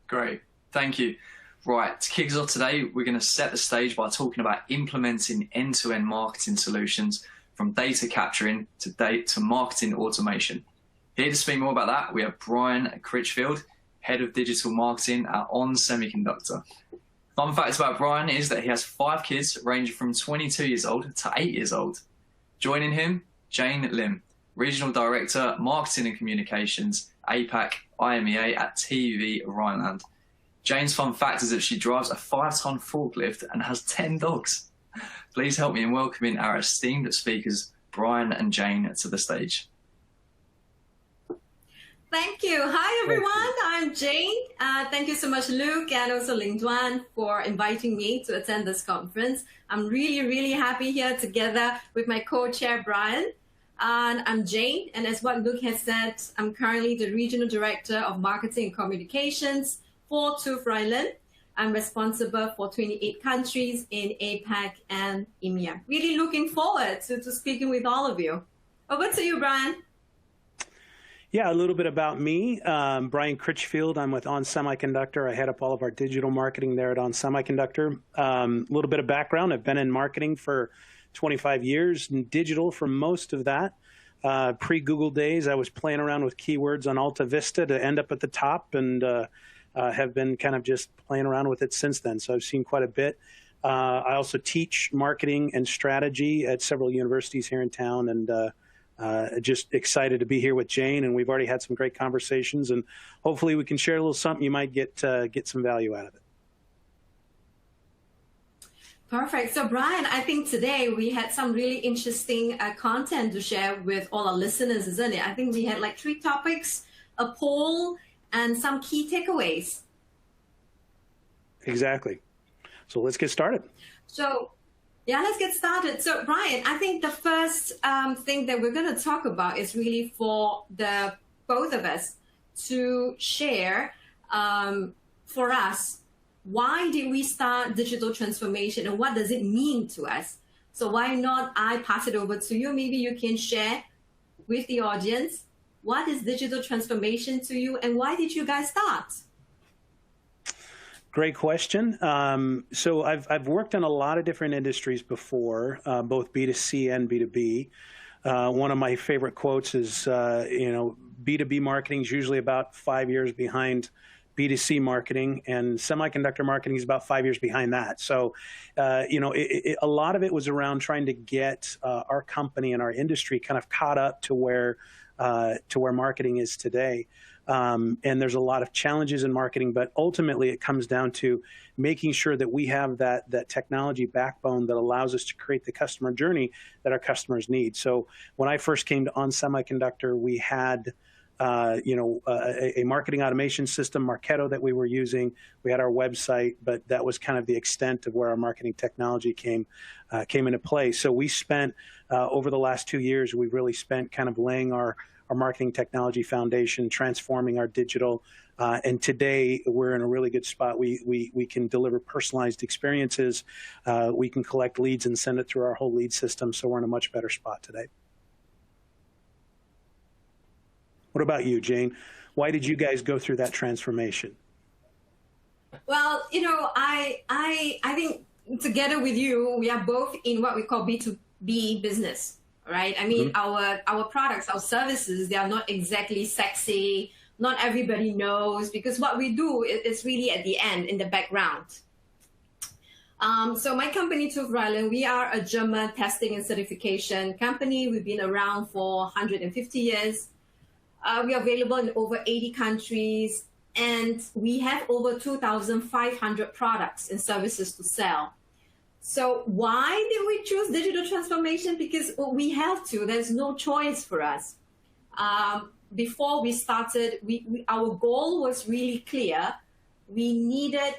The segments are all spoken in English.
Great. Thank you. Right, to kick us off today, we're going to set the stage by talking about implementing end-to-end marketing solutions from data capturing to marketing automation. Here to speak more about that, we have Brian Critchfield, Head of Digital Marketing at On Semiconductor. Fun fact about Brian is that he has 5 kids ranging from 22 years old to 8 years old. Joining him, Jane Lim, Regional Director, Marketing and Communications, APAC, IMEA at TV Rhineland. Jane's fun fact is that she drives a 5-ton forklift and has 10 dogs. Please help me in welcoming our esteemed speakers, Brian and Jane, to the stage. Thank you. Hi, everyone. I'm Jane. Thank you so much, Luke, and also Ling Duan for inviting me to attend this conference. I'm really, really happy here together with my co-chair, Brian. And I'm Jane, and as what Luke has said, I'm currently the Regional Director of Marketing and Communications for TÜV Rheinland. I'm responsible for 28 countries in APAC and EMEA. Really looking forward to speaking with all of you. Over to you, Brian. Yeah, a little bit about me. Brian Critchfield. I'm with On Semiconductor. I head up all of our digital marketing there at On Semiconductor. A little bit of background. I've been in marketing for 25 years, and digital for most of that. Pre-Google days, I was playing around with keywords on Alta Vista to end up at the top, and have been kind of just playing around with it since then. So I've seen quite a bit. I also teach marketing and strategy at several universities here in town, and just excited to be here with Jane, and we've already had some great conversations, and hopefully we can share a little something you might get some value out of it. Perfect. So Brian, I think today we had some really interesting content to share with all our listeners, isn't it? I think we had like 3 topics, a poll, and some key takeaways. Exactly. So let's get started. So yeah, let's get started. So Brian, I think the first thing that we're going to talk about is really for the both of us to share for us, why did we start digital transformation and what does it mean to us? So why not I pass it over to you? Maybe you can share with the audience, what is digital transformation to you and why did you guys start? Great question. So I've worked in a lot of different industries before, both B2C and B2B. One of my favorite quotes is, B2B marketing is usually about 5 years behind B2C marketing, and semiconductor marketing is about 5 years behind that. So, a lot of it was around trying to get our company and our industry kind of caught up to where marketing is today. And there's a lot of challenges in marketing, but ultimately it comes down to making sure that we have that technology backbone that allows us to create the customer journey that our customers need. So when I first came to On Semiconductor, we had a marketing automation system, Marketo, that we were using. We had our website, but that was kind of the extent of where our marketing technology came into play. So we spent, over the last 2 years, we've really spent kind of laying our marketing technology foundation, transforming our digital, and today we're in a really good spot. We can deliver personalized experiences. We can collect leads and send it through our whole lead system, so we're in a much better spot today. What about you, Jane? Why did you guys go through that transformation? Well, I think together with you, we are both in what we call B2B business, right? I mean, our products, our services, they are not exactly sexy. Not everybody knows, because what we do is really at the end, in the background. So my company, TÜV Rheinland, we are a German testing and certification company. We've been around for 150 years. We are available in over 80 countries, and we have over 2,500 products and services to sell. So why did we choose digital transformation? Because we have to. There's no choice for us. Before we started, our goal was really clear. We needed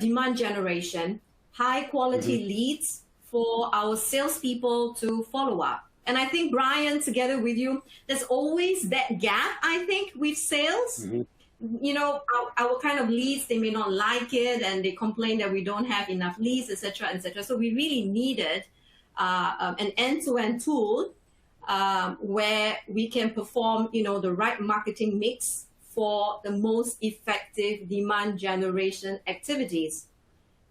demand generation, high quality leads for our salespeople to follow up. And I think, Brian, together with you, there's always that gap, I think, with sales. Our kind of leads, they may not like it, and they complain that we don't have enough leads, et cetera, et cetera. So we really needed an end-to-end tool where we can perform, the right marketing mix for the most effective demand generation activities.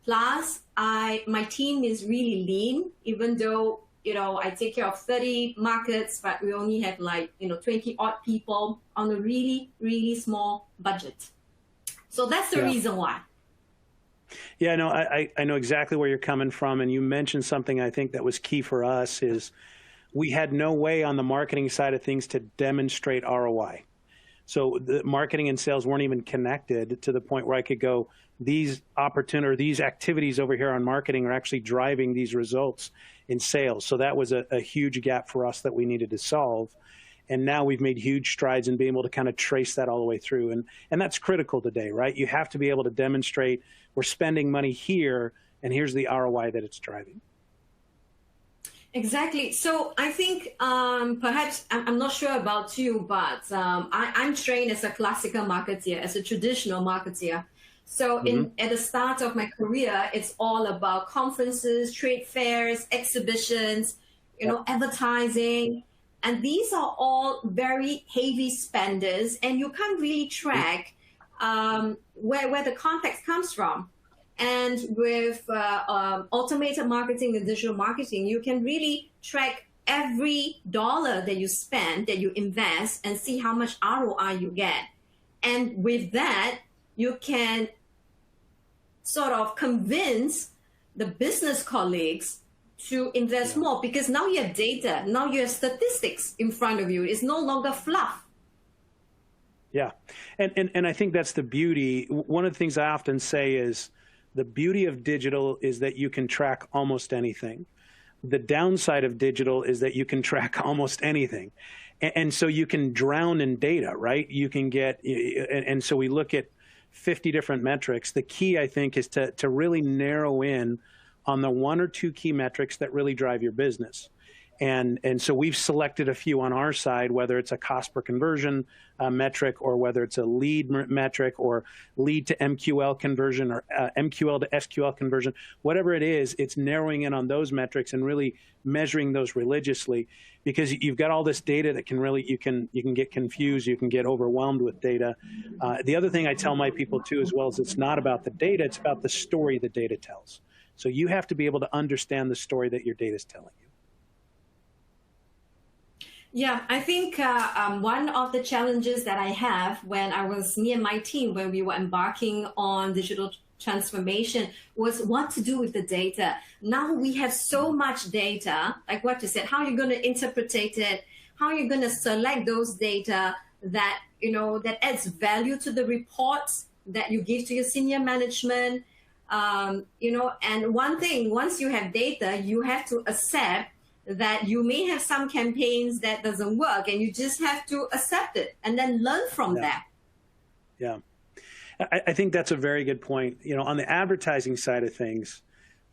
Plus, my team is really lean, even though, I take care of 30 markets, but we only have 20 odd people on a really, really small budget. So that's the reason why. Yeah, no, I know exactly where you're coming from. And you mentioned something I think that was key for us is we had no way on the marketing side of things to demonstrate ROI. So the marketing and sales weren't even connected to the point where I could go, these activities over here on marketing are actually driving these results in sales. So that was a huge gap for us that we needed to solve. And now we've made huge strides in being able to kind of trace that all the way through. And that's critical today, right? You have to be able to demonstrate we're spending money here, and here's the ROI that it's driving. Exactly. So I think perhaps, I'm not sure about you, but I'm trained as a classical marketeer, as a traditional marketeer. So at the start of my career, it's all about conferences, trade fairs, exhibitions, advertising. And these are all very heavy spenders, and you can't really track where the context comes from. And with automated marketing and digital marketing, you can really track every dollar that you spend, that you invest, and see how much ROI you get. And with that, you can sort of convince the business colleagues to invest more, because now you have data, now you have statistics in front of you. It's no longer fluff. Yeah, and I think that's the beauty. One of the things I often say is the beauty of digital is that you can track almost anything. The downside of digital is that you can track almost anything. And so you can drown in data, right? You can get, and so we look at 50 different metrics. The key, I think, is to really narrow in on the one or two key metrics that really drive your business. And so we've selected a few on our side, whether it's a cost per conversion metric, or whether it's a lead metric, or lead to MQL conversion, or MQL to SQL conversion. Whatever it is, it's narrowing in on those metrics and really measuring those religiously, because you've got all this data that can really, you can get confused, you can get overwhelmed with data. The other thing I tell my people too, as well, is it's not about the data, it's about the story the data tells. So you have to be able to understand the story that your data is telling you. Yeah, I think one of the challenges that I have when I was, me and my team, when we were embarking on digital transformation, was what to do with the data. Now we have so much data, like what you said, how are you going to interpret it? How are you going to select those data that, that adds value to the reports that you give to your senior management? And one thing, once you have data, you have to accept that you may have some campaigns that doesn't work, and you just have to accept it and then learn from that. Yeah. I think that's a very good point. On the advertising side of things,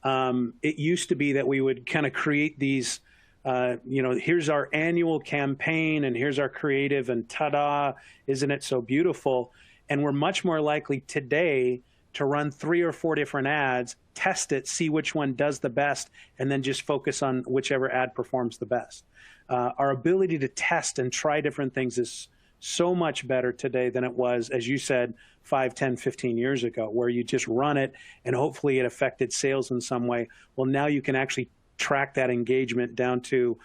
it used to be that we would kind of create these, here's our annual campaign and here's our creative, and ta-da, isn't it so beautiful? And we're much more likely today to run 3 or 4 different ads, test it, see which one does the best, and then just focus on whichever ad performs the best. Our ability to test and try different things is so much better today than it was, as you said, 5, 10, 15 years ago, where you just run it and hopefully it affected sales in some way. Well, now you can actually track that engagement down to,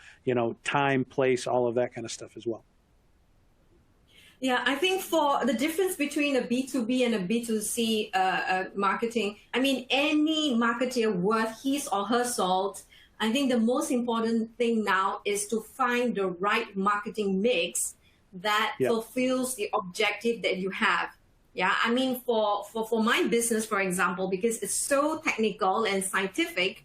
time, place, all of that kind of stuff as well. Yeah, I think for the difference between a B2B and a B2C marketing, I mean, any marketer worth his or her salt, I think the most important thing now is to find the right marketing mix that fulfills the objective that you have. Yeah, I mean, for my business, for example, because it's so technical and scientific,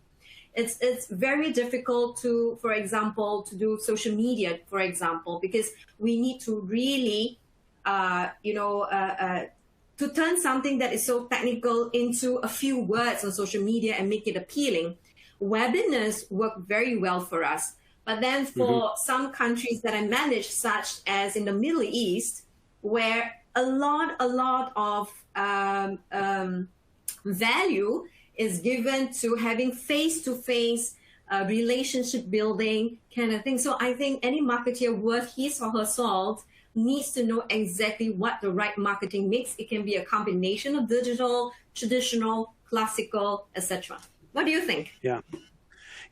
it's very difficult to, for example, to do social media, for example, because we need to really to turn something that is so technical into a few words on social media and make it appealing. Webinars work very well for us. But then for some countries that I manage, such as in the Middle East, where a lot of value is given to having face-to-face relationship building kind of thing. So I think any marketer worth his or her salt needs to know exactly what the right marketing mix. It can be a combination of digital, traditional, classical, etc. What do you think? Yeah.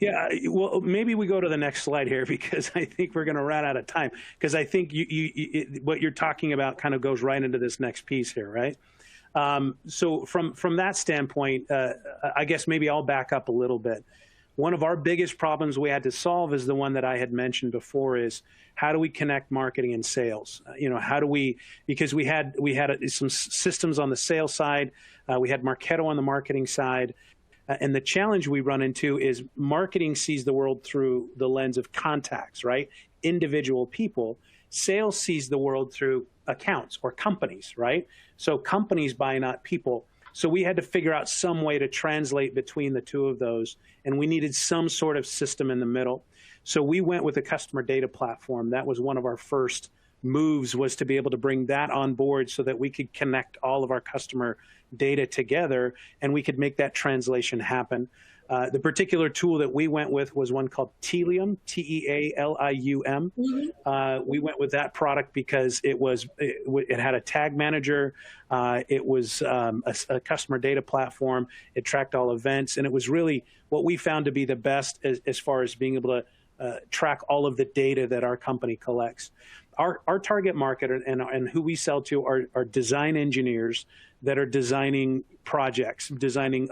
Yeah, well, maybe we go to the next slide here because I think we're going to run out of time. Because I think what you're talking about kind of goes right into this next piece here, right? So from that standpoint, I guess maybe I'll back up a little bit. One of our biggest problems we had to solve is the one that I had mentioned before: is how do we connect marketing and sales? How do we? Because we had some systems on the sales side, we had Marketo on the marketing side. And the challenge we run into is marketing sees the world through the lens of contacts, right? Individual people. Sales sees the world through accounts or companies, right? So companies buy, not people. So we had to figure out some way to translate between the two of those, and we needed some sort of system in the middle. So we went with a customer data platform. That was one of our first moves, was to be able to bring that on board so that we could connect all of our customer data together and we could make that translation happen. The particular tool that we went with was one called Tealium, T-E-A-L-I-U-M. We went with that product because it had a tag manager, it was a customer data platform, it tracked all events, and it was really what we found to be the best as far as being able to track all of the data that our company collects. Our target market and who we sell to are design engineers that are designing projects, designing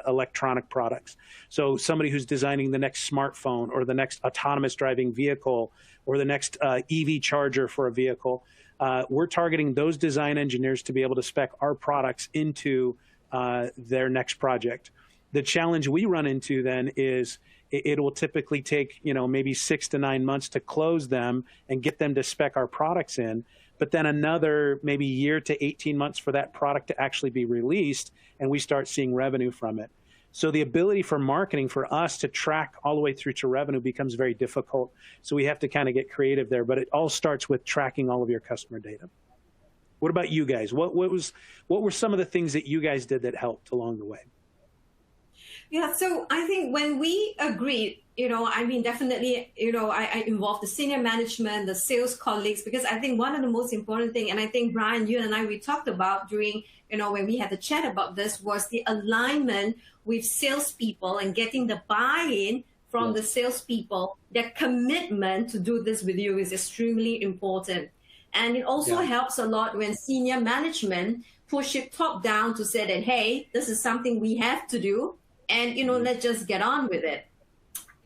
electronic products. So somebody who's designing the next smartphone or the next autonomous driving vehicle or the next EV charger for a vehicle, we're targeting those design engineers to be able to spec our products into their next project. The challenge we run into then is it will typically take, maybe 6 to 9 months to close them and get them to spec our products in, but then another maybe year to 18 months for that product to actually be released, and we start seeing revenue from it. So the ability for marketing for us to track all the way through to revenue becomes very difficult. So we have to kind of get creative there, but it all starts with tracking all of your customer data. What about you guys? What were some of the things that you guys did that helped along the way? Yeah, so I think when we agreed, definitely, I involved the senior management, the sales colleagues, because I think one of the most important thing, and I think Brian, you and I, we talked about during, when we had the chat about this, was the alignment with salespeople and getting the buy-in from the salespeople. Their commitment to do this with you is extremely important. And it also helps a lot when senior management push it top down to say that, hey, this is something we have to do. And, let's just get on with it.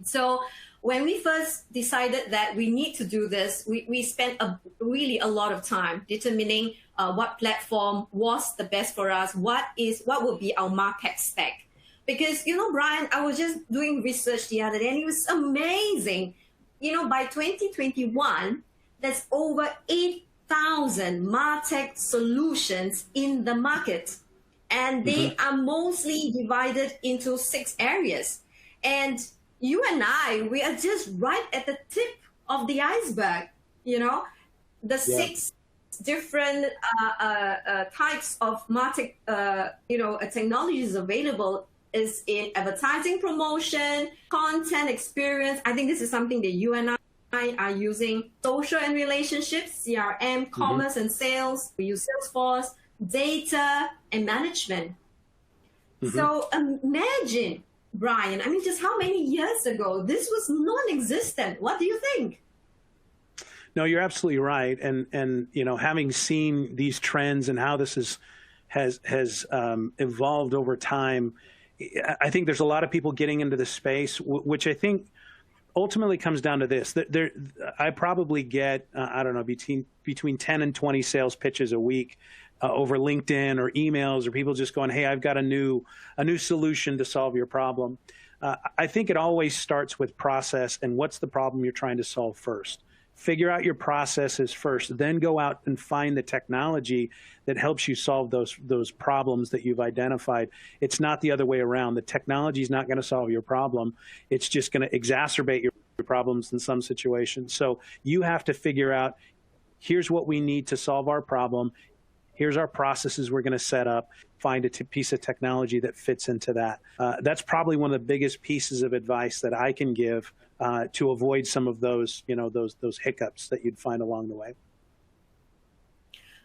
So when we first decided that we need to do this, we spent really a lot of time determining what platform was the best for us, what would be our MarTech stack. Because, Brian, I was just doing research the other day, and it was amazing. By 2021, there's over 8,000 MarTech solutions in the market. And they are mostly divided into 6 areas. And you and I, we are just right at the tip of the iceberg, the 6 different types of MarTech, technologies available is in advertising, promotion, content experience. I think this is something that you and I are using. Social and relationships, CRM, commerce and sales. We use Salesforce, data and management. So imagine, Brian, just how many years ago this was non-existent. What do you think? No, you're absolutely right. And having seen these trends and how this has evolved over time, I think there's a lot of people getting into the space, which I think ultimately comes down to this. I probably get, between 10 and 20 sales pitches a week over LinkedIn or emails, or people just going, hey, I've got a new solution to solve your problem. I think it always starts with process and what's the problem you're trying to solve first. Figure out your processes first, then go out and find the technology that helps you solve those problems that you've identified. It's not the other way around. The technology is not going to solve your problem. It's just going to exacerbate your problems in some situations. So you have to figure out, here's what we need to solve our problem. Here's our processes we're going to set up. Find a piece of technology that fits into that. That's probably one of the biggest pieces of advice that I can give to avoid some of those, those hiccups that you'd find along the way.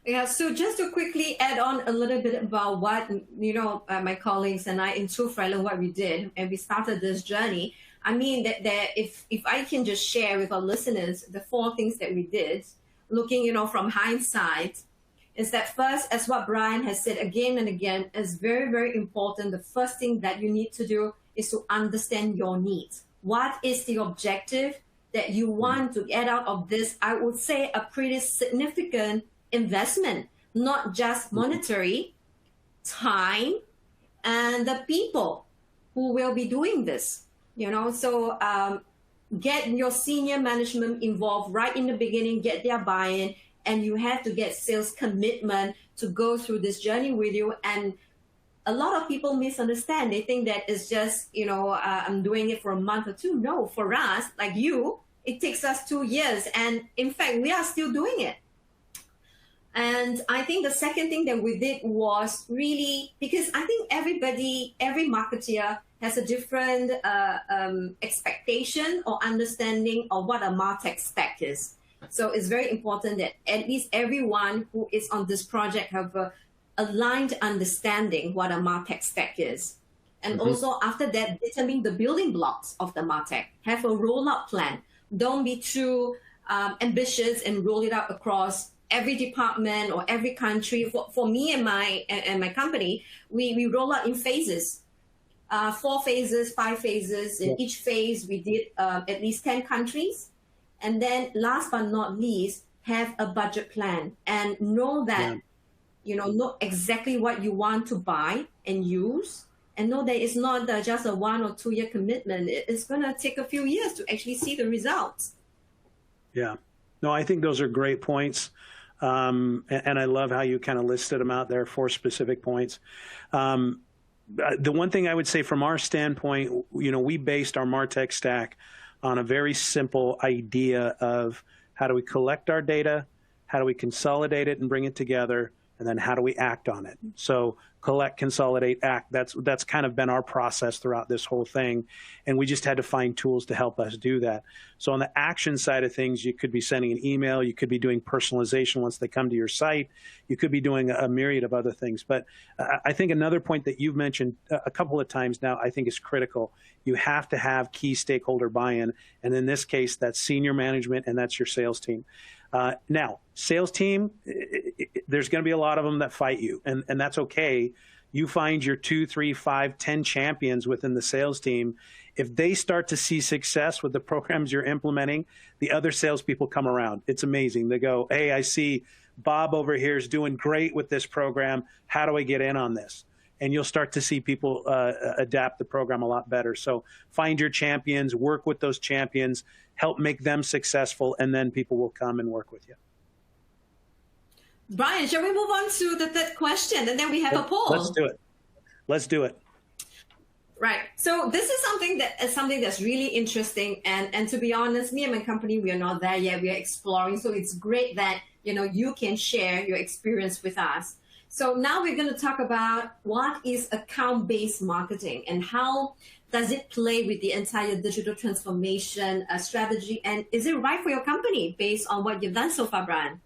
Yeah, so just to quickly add on a little bit about what, my colleagues and I in True Frelon, what we did, and we started this journey. I mean, that if I can just share with our listeners the 4 things that we did, looking, from hindsight, is that first, as what Brian has said again and again, is very, very important. The first thing that you need to do is to understand your needs. What is the objective that you want to get out of this? I would say a pretty significant investment, not just monetary, time, and the people who will be doing this, so get your senior management involved right in the beginning, get their buy-in, and you have to get sales commitment to go through this journey with you. And a lot of people misunderstand. They think that it's just, I'm doing it for a month or 2. No, for us, like you, it takes us 2 years. And in fact, we are still doing it. And I think the second thing that we did was really, because I think every marketer has a different expectation or understanding of what a MarTech stack is. So it's very important that at least everyone who is on this project have a aligned understanding what a MarTech stack is. And also after that, determine the building blocks of the MarTech. Have a rollout plan. Don't be too ambitious and roll it out across every department or every country. For me and my company, we roll out in phases, 4 phases, 5 phases. In each phase, we did at least 10 countries. And then last but not least, have a budget plan and know that, know exactly what you want to buy and use, and know that it's not just a 1 or 2 year commitment. It's going to take a few years to actually see the results. Yeah. No, I think those are great points. And I love how you kind of listed them out there, 4 specific points. The one thing I would say from our standpoint, we based our MarTech stack on a very simple idea of how do we collect our data, how do we consolidate it and bring it together, and then how do we act on it? So collect, consolidate, act. That's kind of been our process throughout this whole thing, and we just had to find tools to help us do that. So on the action side of things, you could be sending an email, you could be doing personalization once they come to your site, you could be doing a myriad of other things. But I think another point that you've mentioned a couple of times now, I think is critical. You have to have key stakeholder buy-in, and in this case, that's senior management and that's your sales team. Now, sales team, there's going to be a lot of them that fight you, and that's okay. You find your 2, 3, 5, 10 champions within the sales team. If they start to see success with the programs you're implementing, the other salespeople come around. It's amazing. They go, hey, I see Bob over here is doing great with this program. How do I get in on this? And you'll start to see people adapt the program a lot better. So find your champions, work with those champions, help make them successful, and then people will come and work with you. Brian, shall we move on to the third question? And then we have a poll. Let's do it. Right. So this is something that's really interesting. And to be honest, me and my company, we are not there yet. We are exploring. So it's great that, you can share your experience with us. So now we're going to talk about what is account-based marketing and how does it play with the entire digital transformation strategy? And is it right for your company based on what you've done so far, Brian?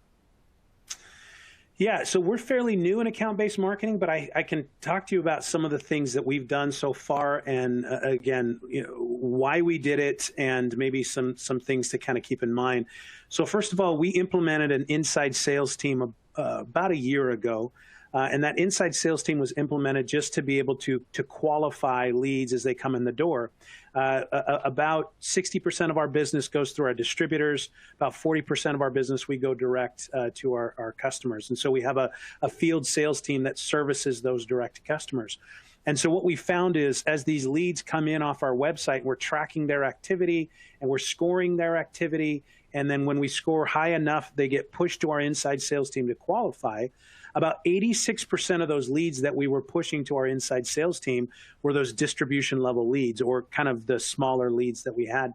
Yeah, so we're fairly new in account-based marketing, but I can talk to you about some of the things that we've done so far, and again, why we did it, and maybe some things to kind of keep in mind. So first of all, we implemented an inside sales team about a year ago, and that inside sales team was implemented just to be able to qualify leads as they come in the door. About 60% of our business goes through our distributors. About 40% of our business, we go direct to our customers. And so we have a field sales team that services those direct customers. And so what we found is as these leads come in off our website, we're tracking their activity and we're scoring their activity. And then when we score high enough, they get pushed to our inside sales team to qualify. About 86% of those leads that we were pushing to our inside sales team were those distribution level leads, or kind of the smaller leads that we had,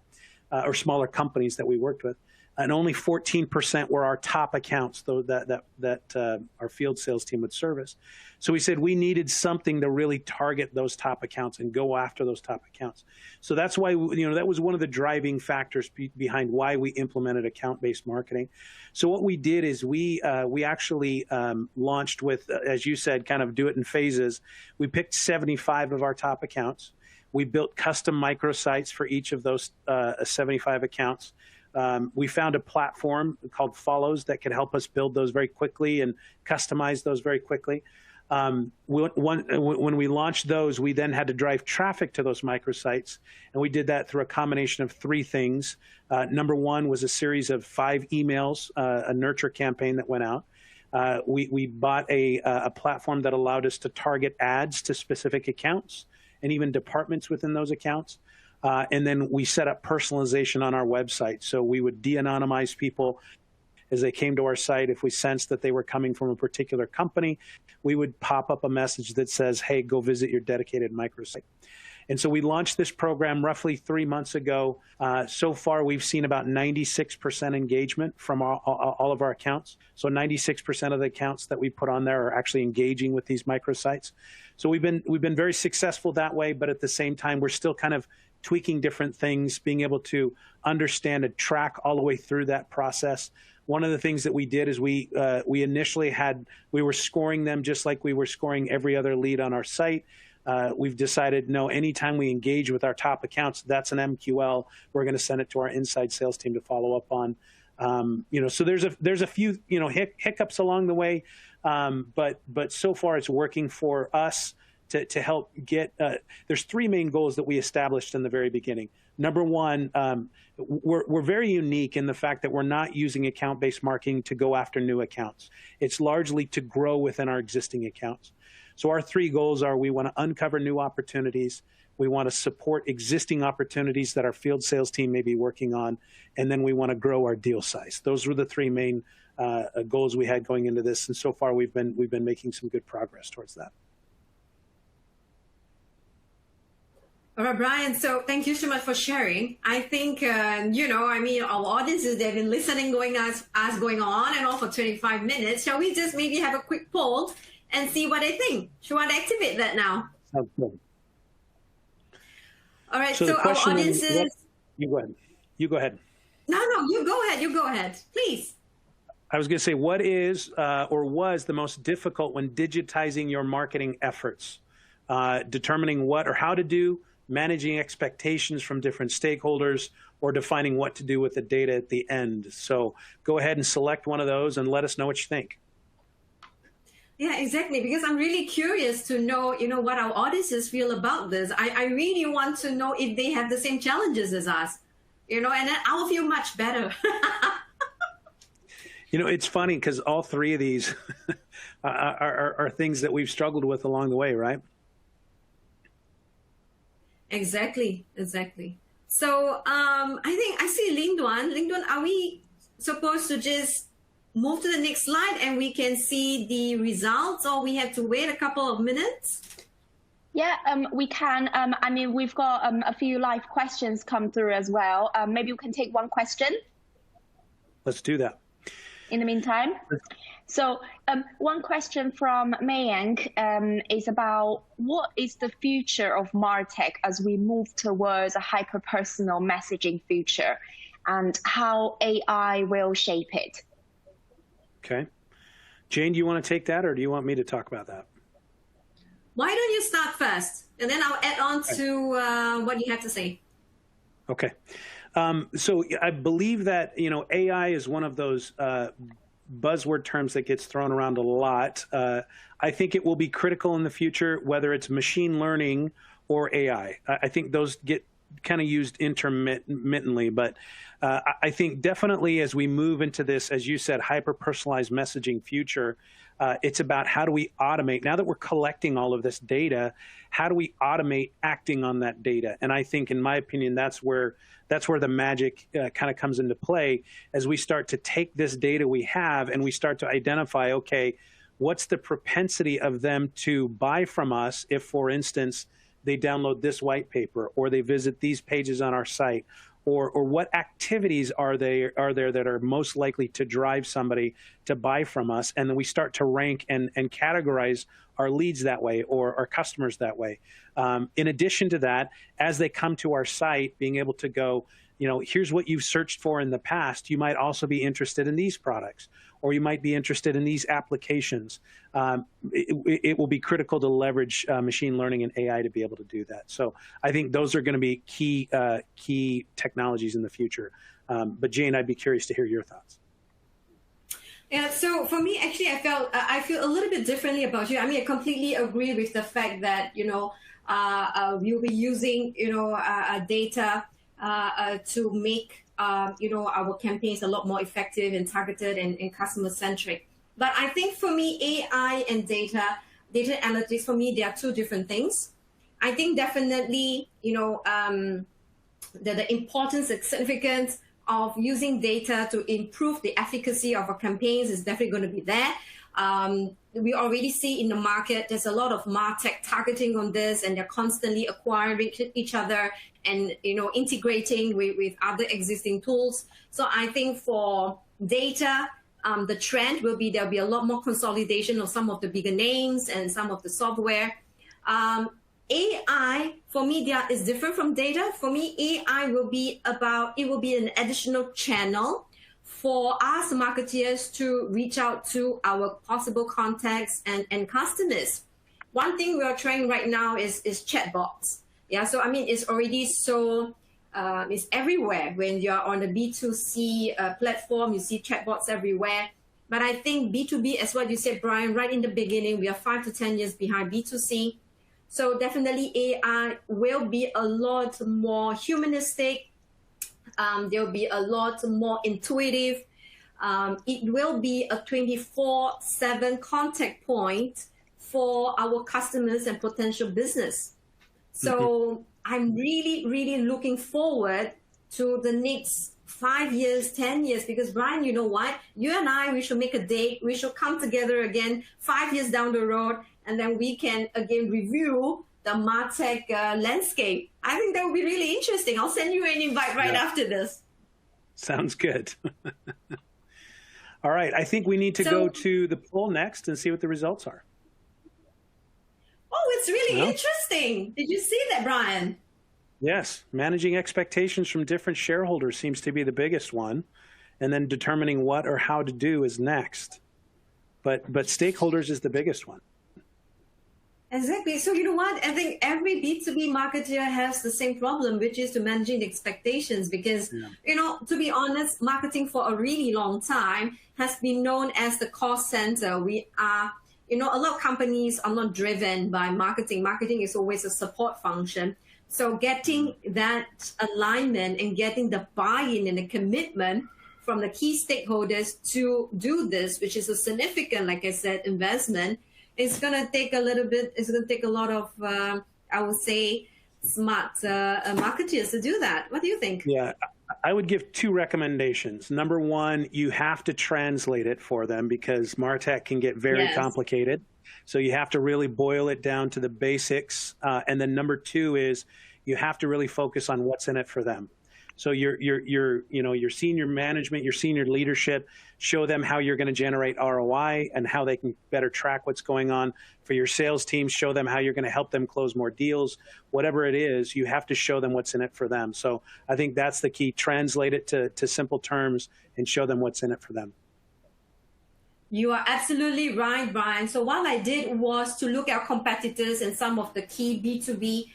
or smaller companies that we worked with. and only 14% were our top accounts, though that our field sales team would service. So we said we needed something to really target those top accounts and go after those top accounts. So that's why, that was one of the driving factors behind why we implemented account-based marketing. So what we did is we actually launched with, as you said, kind of do it in phases. We picked 75 of our top accounts. We built custom microsites for each of those 75 accounts. We found a platform called Follows that could help us build those very quickly and customize those very quickly. When we launched those, we then had to drive traffic to those microsites, and we did that through a combination of three things. Number one was a series of 5 emails, a nurture campaign that went out. We bought a platform that allowed us to target ads to specific accounts and even departments within those accounts. And then we set up personalization on our website. So we would de-anonymize people as they came to our site. If we sensed that they were coming from a particular company, we would pop up a message that says, hey, go visit your dedicated microsite. And so we launched this program roughly 3 months ago. So far, we've seen about 96% engagement from all of our accounts. So 96% of the accounts that we put on there are actually engaging with these microsites. So we've been very successful that way, but at the same time, we're still kind of tweaking different things, being able to understand and track all the way through that process. One of the things that we did is we initially were scoring them just like we were scoring every other lead on our site. We've decided, no, anytime we engage with our top accounts, that's an MQL. We're going to send it to our inside sales team to follow up on. So there's a few hiccups along the way, but so far it's working for us to help get. There's 3 main goals that we established in the very beginning. Number one, we're very unique in the fact that we're not using account-based marketing to go after new accounts. It's largely to grow within our existing accounts. So our 3 goals are: we want to uncover new opportunities, we want to support existing opportunities that our field sales team may be working on, and then we want to grow our deal size. Those were the 3 main goals we had going into this, and so far we've been making some good progress towards that. All right, Brian, so thank you so much for sharing. I think, our audiences, they've been listening, going on and on for 25 minutes. Shall we just maybe have a quick poll and see what they think? Should I activate that now? Sounds good. All right, so our audiences... You go ahead. You go ahead. No, you go ahead. You go ahead, please. I was going to say, what is or was the most difficult when digitizing your marketing efforts? Determining what or how to do, managing expectations from different stakeholders, or defining what to do with the data at the end. So go ahead and select one of those and let us know what you think. Yeah, exactly. Because I'm really curious to know, what our audiences feel about this. I really want to know if they have the same challenges as us, and then I'll feel much better. It's funny because all 3 of these are things that we've struggled with along the way, right? Exactly. So I think I see Lingduan. Lingduan, are we supposed to just move to the next slide and we can see the results, or we have to wait a couple of minutes? Yeah, we can. We've got a few live questions come through as well. Maybe we can take one question. Let's do that. In the meantime. So one question from Mayank is about what is the future of MarTech as we move towards a hyper-personal messaging future, and how AI will shape it? Okay. Jane, do you want to take that, or do you want me to talk about that? Why don't you start first, and then I'll add on to what you have to say. Okay. So I believe that, AI is one of those buzzword terms that gets thrown around a lot. I think it will be critical in the future, whether it's machine learning or AI. I think those get kind of used intermittently, but I think definitely as we move into this, as you said, hyper-personalized messaging future, it's about how do we automate, now that we're collecting all of this data, how do we automate acting on that data? And I think, in my opinion, that's where the magic kind of comes into play, as we start to take this data we have and we start to identify, okay, what's the propensity of them to buy from us if, for instance, they download this white paper, or they visit these pages on our site, or what activities are there that are most likely to drive somebody to buy from us, and then we start to rank and categorize our leads that way or our customers that way. In addition to that, as they come to our site, being able to go, here's what you've searched for in the past. You might also be interested in these products, or you might be interested in these applications. It will be critical to leverage machine learning and AI to be able to do that. So I think those are going to be key technologies in the future. But Jane, I'd be curious to hear your thoughts. Yeah, so for me, actually, I feel a little bit differently about you. I mean, I completely agree with the fact that, we'll be using, data to make, our campaigns a lot more effective and targeted and customer-centric. But I think for me, AI and data analytics, for me, they are two different things. I think definitely, the importance and significance of using data to improve the efficacy of our campaigns is definitely going to be there. We already see in the market, there's a lot of MarTech targeting on this, and they're constantly acquiring each other and integrating with other existing tools. So I think for data, the trend will be there'll be a lot more consolidation of some of the bigger names and some of the software. AI, for me, is different from data. For me, AI will be an additional channel for us marketeers to reach out to our possible contacts and customers. One thing we are trying right now is chatbots. Yeah, so I mean, it's already so, it's everywhere. When you're on a B2C platform, you see chatbots everywhere. But I think B2B, as what you said, Brian, right in the beginning, we are 5 to 10 years behind B2C. So definitely AI will be a lot more humanistic. There'll be a lot more intuitive. It will be a 24/7 contact point for our customers and potential business. So I'm really, really looking forward to the next 5 years, 10 years, because Brian, you know what? You and I, we should make a date. We should come together again 5 years down the road, and then we can again review the MarTech landscape. I think that would be really interesting. I'll send you an invite right after this. Sounds good. All right, I think we need to go to the poll next and see what the results are. Oh, it's really interesting. Did you see that, Brian? Yes, managing expectations from different shareholders seems to be the biggest one, and then determining what or how to do is next. But stakeholders is the biggest one. Exactly. So you know what? I think every B2B marketer has the same problem, which is to managing the expectations. Because, to be honest, marketing for a really long time has been known as the cost center. We are, a lot of companies are not driven by marketing. Marketing is always a support function. So getting that alignment and getting the buy-in and the commitment from the key stakeholders to do this, which is a significant, like I said, investment, it's going to take a little bit, it's going to take a lot of, I would say, smart marketers to do that. What do you think? Yeah, I would give 2 recommendations. Number 1, you have to translate it for them because MarTech can get very complicated. So you have to really boil it down to the basics. And then number 2 is you have to really focus on what's in it for them. So your senior management, your senior leadership, show them how you're going to generate ROI and how they can better track what's going on. For your sales team, show them how you're going to help them close more deals. Whatever it is, you have to show them what's in it for them. So I think that's the key. Translate it to simple terms and show them what's in it for them. You are absolutely right, Brian. So what I did was to look at competitors and some of the key B2B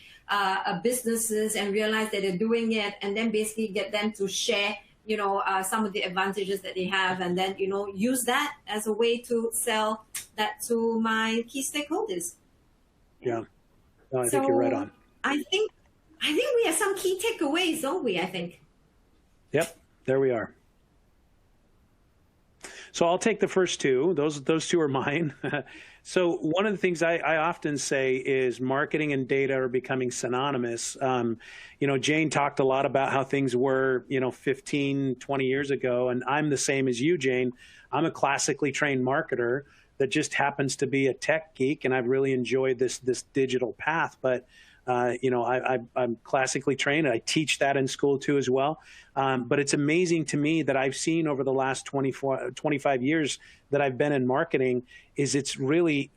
businesses and realize that they're doing it, and then basically get them to share, some of the advantages that they have, and then, use that as a way to sell that to my key stakeholders. Yeah, no, I think you're right on. I think we have some key takeaways, don't we? I think. Yep, there we are. So I'll take the first 2. Those 2 are mine. So one of the things I often say is marketing and data are becoming synonymous. Jane talked a lot about how things were, 15, 20 years ago, and I'm the same as you, Jane. I'm a classically trained marketer that just happens to be a tech geek, and I've really enjoyed this digital path. But I'm classically trained, and I teach that in school too as well. But it's amazing to me that I've seen over the last 25 years that I've been in marketing is it's really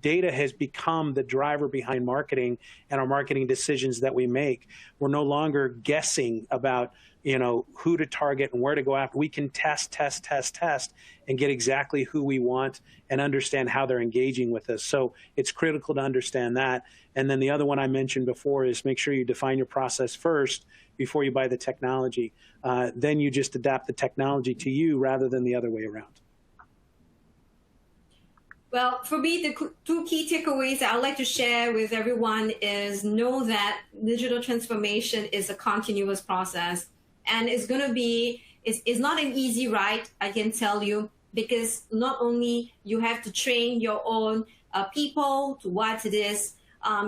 data has become the driver behind marketing and our marketing decisions that we make. We're no longer guessing about, who to target and where to go after. We can test, and get exactly who we want and understand how they're engaging with us. So it's critical to understand that. And then the other one I mentioned before is make sure you define your process first before you buy the technology. Then you just adapt the technology to you rather than the other way around. Well, for me, the two key takeaways that I'd like to share with everyone is know that digital transformation is a continuous process. And it's going to be, it's not an easy ride, I can tell you, because not only you have to train your own people to what it is,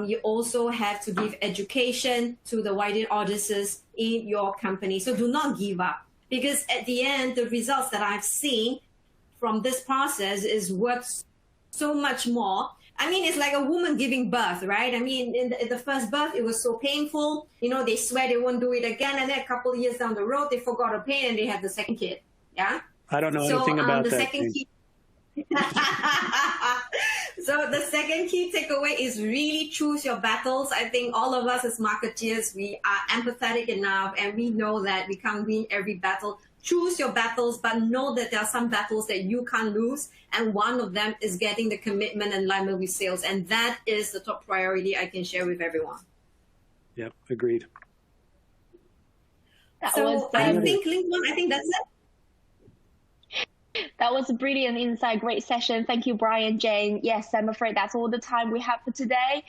you also have to give education to the wider audiences in your company. So do not give up, because at the end, the results that I've seen from this process is worth so much more. I mean, it's like a woman giving birth, right? I mean, in the first birth, it was so painful. They swear they won't do it again. And then a couple of years down the road, they forgot the pain and they had the second kid. Yeah? I don't know anything about the that. Second key So the second key takeaway is really choose your battles. I think all of us as marketeers, we are empathetic enough and we know that we can't win every battle. Choose your battles, but know that there are some battles that you can't lose. And one of them is getting the commitment and alignment with sales. And that is the top priority I can share with everyone. Yep, agreed. I think, Lincoln, I think that's it. That was a brilliant insight. Great session. Thank you, Brian, Jane. Yes, I'm afraid that's all the time we have for today.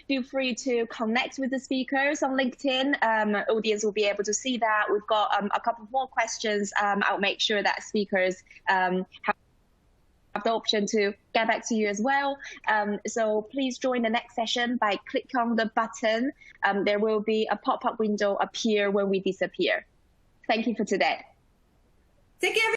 Feel free to connect with the speakers on LinkedIn. Audience will be able to see that. We've got a couple more questions. I'll make sure that speakers have the option to get back to you as well. So please join the next session by click on the button. There will be a pop-up window appear when we disappear. Thank you for today. Take care.